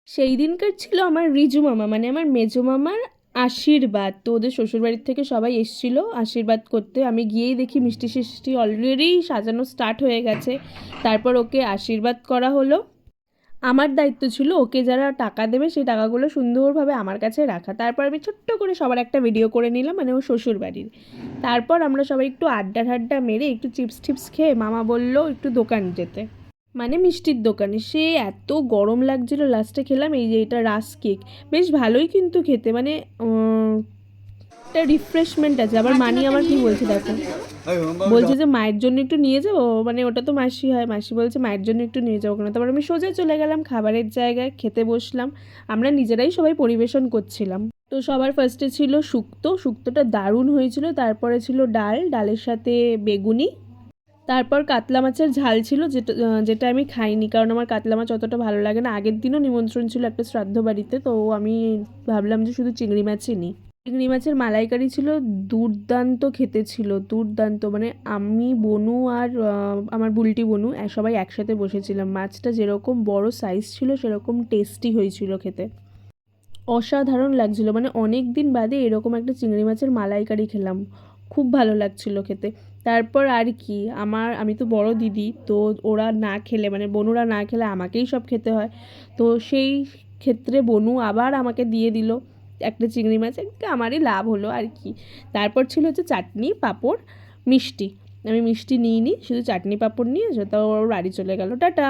সেই দিনকার ছিল আমার রিজু মামা মানে আমার মেজো মামার আশীর্বাদ। তো ওদের শ্বশুরবাড়ির থেকে সবাই এসেছিল আশীর্বাদ করতে। আমি গিয়েই দেখি মিষ্টি সিষ্টি অলরেডি সাজানো স্টার্ট হয়ে গেছে। তারপর ওকে আশীর্বাদ করা হলো। আমার দায়িত্ব ছিল ওকে যারা টাকা দেবে সেই টাকাগুলো সুন্দরভাবে আমার কাছে রাখা। তারপর আমি ছোট্ট করে সবার একটা ভিডিও করে নিলাম, মানে ও শ্বশুরবাড়ির। তারপর আমরা সবাই একটু আড্ডা ঠাড্ডা মেরে একটু চিপস টিপস খেয়ে মামা বলল একটু দোকান যেতে, মানে মিষ্টির দোকানে। সে এত গরম লাগছিল, লাস্টে খেলাম এই যে এটা রাস কেক। বেশ ভালোই কিন্তু খেতে, মানে একটা রিফ্রেশমেন্ট আছে। আবার মানি আমার কি বলছে দেখো, বলছে যে মায়ের জন্য একটু নিয়ে যাবো, মানে ওটা তো মাসি হয়, মাসি বলছে মায়ের জন্য একটু নিয়ে যাবো কেন। তারপর আমি সোজা চলে গেলাম খাবারের জায়গায়, খেতে বসলাম। আমরা নিজেরাই সবাই পরিবেশন করছিলাম। তো সবার ফার্স্টে ছিল শুক্তো, শুক্তোটা দারুণ হয়েছিল। তারপরে ছিল ডাল, ডালের সাথে বেগুনি। তারপর কাতলা মাছের ঝাল ছিল, যেটা যেটা আমি খাইনি, কারণ আমার কাতলা মাছ অতটা ভালো লাগে না। আগের দিনও নিমন্ত্রণ ছিল একটা শ্রাদ্ধ বাড়িতে, তো আমি ভাবলাম যে শুধু চিংড়ি মাছই নিই। চিংড়ি মাছের মালাইকারি ছিল, দুর্দান্ত খেতে ছিল, দুর্দান্ত। মানে আমি, বনু আর আমার বুলটি বনু সবাই একসাথে বসেছিলাম। মাছটা যেরকম বড় সাইজ ছিল সেরকম টেস্টি হয়েছিল খেতে, অসাধারণ লাগছিল। মানে অনেক দিন বাদে এরকম একটা চিংড়ি মাছের মালাইকারি খেলাম, খুব ভালো লাগছিল খেতে। তারপর আর কি, আমি তো বড় দিদি, তো ওরা না খেলে, মানে বনুরা না খেলে আমাকেই সব খেতে হয়। তো সেই ক্ষেত্রে বনু আবার আমাকে দিয়ে দিল একটা চিংড়ি মাছ, একদিকে আমারই লাভ হলো আর কি। তারপর ছিল হচ্ছে চাটনি, পাঁপড়, মিষ্টি। আমি মিষ্টি নিইনি, শুধু চাটনি পাঁপড় নিয়ে তো ওর বাড়ি চলে গেল, টাটা।